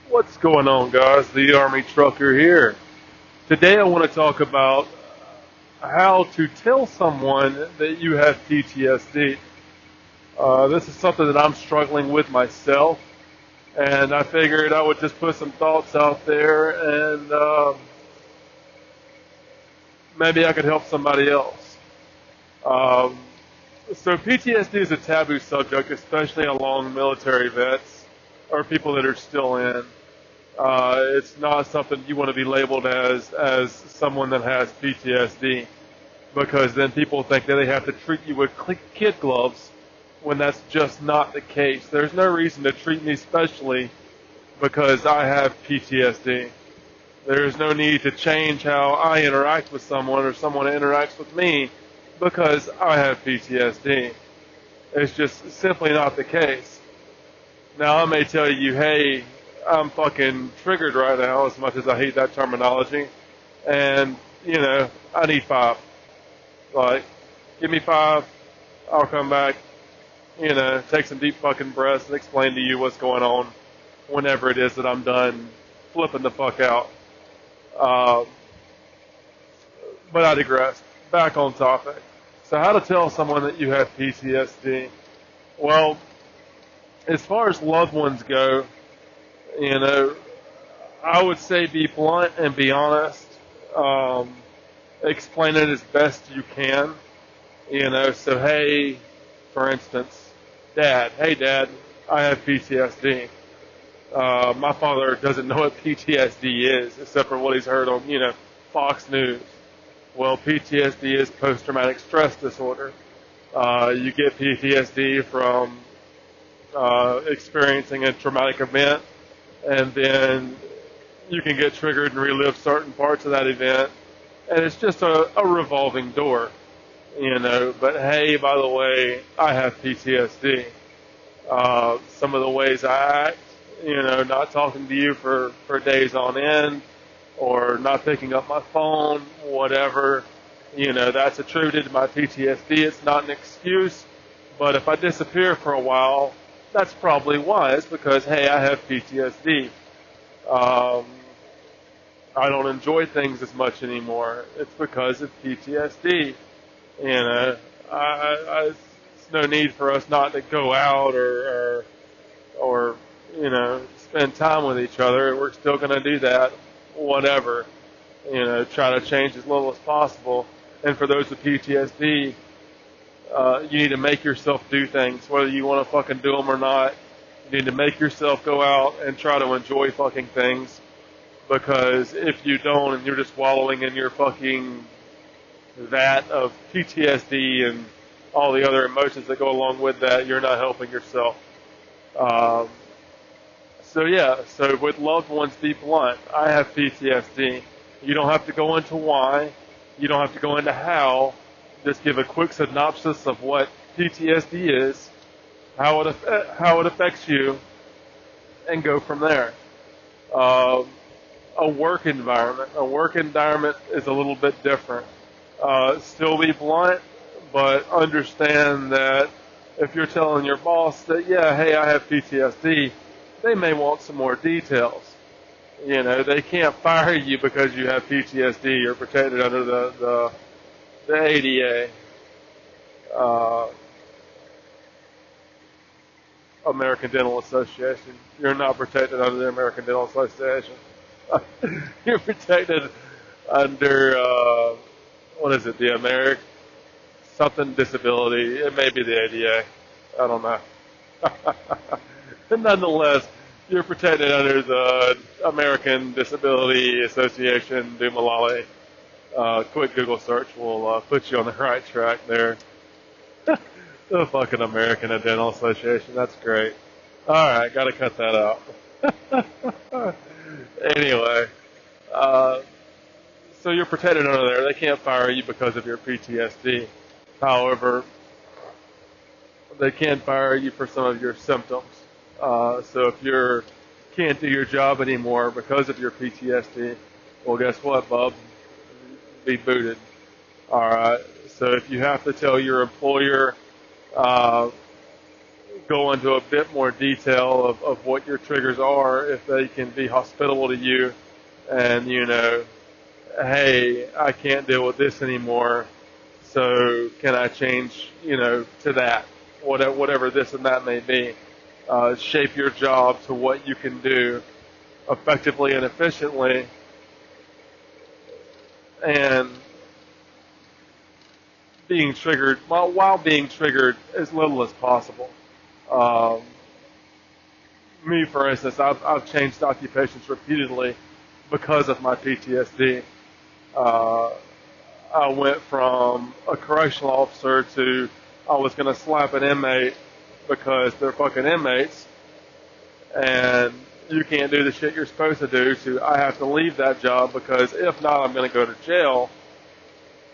What's going on, guys? The Army Trucker here. Today I want to talk about how to tell someone that you have PTSD. This is something that I'm struggling with myself, and I figured I would just put some thoughts out there and maybe I could help somebody else. Um, so PTSD is a taboo subject, especially among military vets or people that are still in. It's not something you want to be labeled as someone that has PTSD, because then people think that they have to treat you with kid gloves when that's just not the case. There's no reason to treat me specially because I have PTSD. There's no need to change how I interact with someone or someone interacts with me because I have PTSD. It's just simply not the case. Now, I may tell you, hey, I'm fucking triggered right now, as much as I hate that terminology, and, I need 5. Like, give me 5, I'll come back, take some deep fucking breaths and explain to you what's going on whenever it is that I'm done flipping the fuck out. Uh, but I digress. Back on topic. So how to tell someone that you have PTSD? Well, as far as loved ones go, I would say be blunt and be honest. Explain it as best you can. So hey, for instance, hey Dad, I have PTSD. My father doesn't know what PTSD is, except for what he's heard on, Fox News. Well, PTSD is post-traumatic stress disorder. You get PTSD from experiencing a traumatic event, and then you can get triggered and relive certain parts of that event, and it's just a revolving door, But hey, by the way, I have PTSD. Some of the ways I act, not talking to you for days on end, or not picking up my phone, whatever, that's attributed to my PTSD. It's not an excuse, but if I disappear for a while, that's probably why. It's because, hey, I have PTSD. I don't enjoy things as much anymore. It's because of PTSD. It's no need for us not to go out or spend time with each other. We're still going to do that, whatever. Try to change as little as possible. And for those with PTSD, you need to make yourself do things, whether you want to fucking do them or not. You need to make yourself go out and try to enjoy fucking things. Because if you don't and you're just wallowing in your fucking vat of PTSD and all the other emotions that go along with that, you're not helping yourself. So with loved ones, be blunt. I have PTSD. You don't have to go into why. You don't have to go into how. Just give a quick synopsis of what PTSD is, how it affects you, and go from there. A work environment. A work environment is a little bit different. Still be blunt, but understand that if you're telling your boss that, yeah, hey, I have PTSD, they may want some more details. They can't fire you because you have PTSD. You're protected under the ADA, American Dental Association. You're not protected under the American Dental Association. You're protected under, what is it, the American something disability. It may be the ADA. I don't know. But nonetheless, you're protected under the American Disability Association, Dumalali. Quick Google search will put you on the right track there. The fucking American Dental Association. That's great. Alright, gotta cut that out. Anyway, so you're protected under there. They can't fire you because of your PTSD. However, they can fire you for some of your symptoms. So if you can't do your job anymore because of your PTSD, well, guess what, bub? Be booted. All right. So if you have to tell your employer go into a bit more detail of what your triggers are, if they can be hospitable to you, and hey, I can't deal with this anymore, so can I change, to that, whatever this and that may be. Shape your job to what you can do effectively and efficiently, and being triggered, while being triggered as little as possible. Me, for instance, I've changed occupations repeatedly because of my PTSD. I went from a correctional officer to I was going to slap an inmate because they're fucking inmates, and you can't do the shit you're supposed to do, to I have to leave that job because if not, I'm going to go to jail,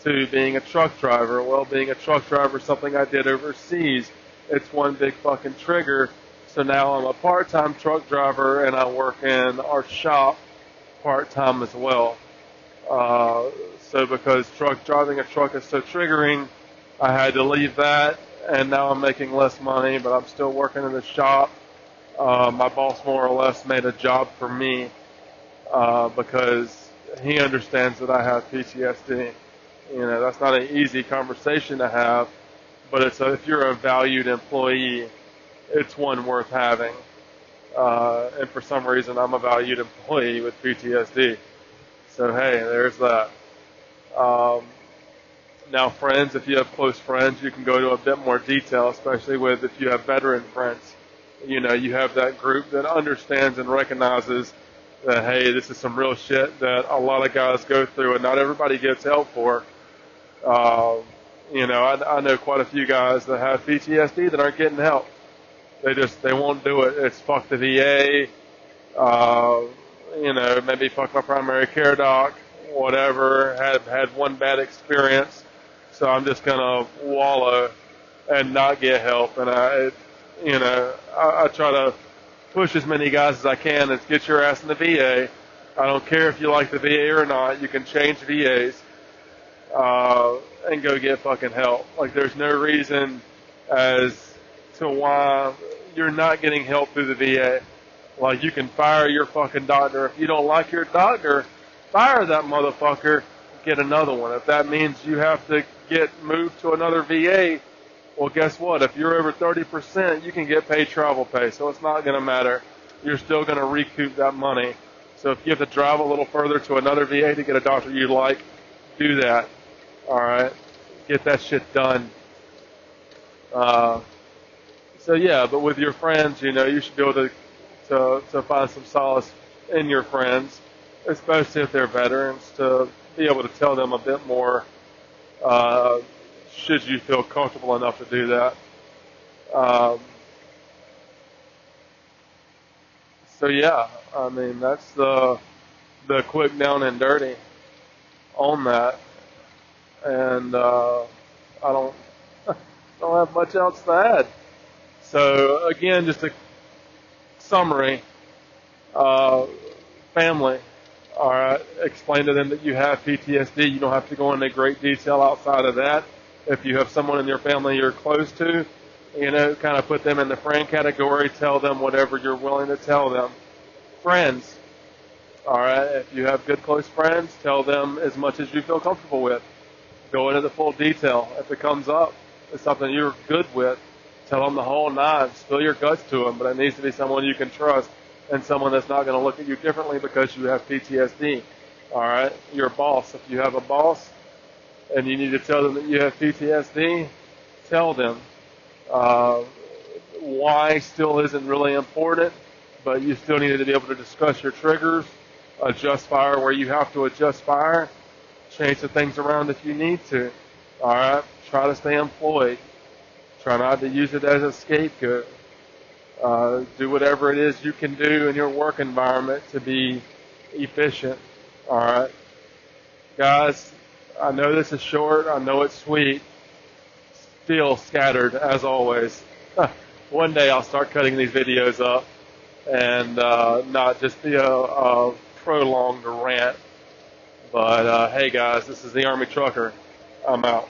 to being a truck driver. Well, being a truck driver is something I did overseas. It's one big fucking trigger. So now I'm a part-time truck driver, and I work in our shop part-time as well. So because driving a truck is so triggering, I had to leave that, and now I'm making less money, but I'm still working in the shop. My boss more or less made a job for me because he understands that I have PTSD. That's not an easy conversation to have, but if you're a valued employee, it's one worth having. And for some reason, I'm a valued employee with PTSD. So hey, there's that. Now, friends, if you have close friends, you can go to a bit more detail, especially if you have veteran friends. You have that group that understands and recognizes that, hey, this is some real shit that a lot of guys go through and not everybody gets help for. I know quite a few guys that have PTSD that aren't getting help. They won't do it. It's fuck the VA, maybe fuck my primary care doc, whatever, had one bad experience, so I'm just gonna wallow and not get help. And I try to push as many guys as I can and get your ass in the VA. I don't care if you like the VA or not, you can change VAs, and go get fucking help. Like, there's no reason as to why you're not getting help through the VA. Like, you can fire your fucking doctor. If you don't like your doctor, fire that motherfucker, get another one. If that means you have to get moved to another VA, well, guess what? If you're over 30%, you can get paid travel pay, so it's not going to matter. You're still going to recoup that money. So if you have to drive a little further to another VA to get a doctor you like, do that. All right? Get that shit done. So yeah, but with your friends, you should be able to find some solace in your friends, especially if they're veterans, to be able to tell them a bit more, should you feel comfortable enough to do that. So yeah, I mean, that's the quick down and dirty on that. And I don't have much else to add. So again, just a summary. Family. All right. Explain to them that you have PTSD. You don't have to go into great detail outside of that. If you have someone in your family you're close to, kind of put them in the friend category. Tell them whatever you're willing to tell them. Friends. All right. If you have good close friends, tell them as much as you feel comfortable with. Go into the full detail. If it comes up, it's something you're good with, tell them the whole nine. Spill your guts to them, but it needs to be someone you can trust and someone that's not going to look at you differently because you have PTSD. All right? Your boss. If you have a boss and you need to tell them that you have PTSD, tell them. Why still isn't really important, but you still need to be able to discuss your triggers, adjust fire where you have to adjust fire, change the things around if you need to. All right? Try to stay employed. Try not to use it as a scapegoat. Do whatever it is you can do in your work environment to be efficient. All right? Guys, I know this is short. I know it's sweet. Still scattered, as always. One day I'll start cutting these videos up and not just be a prolonged rant. But, hey, guys, this is the Army Trucker. I'm out.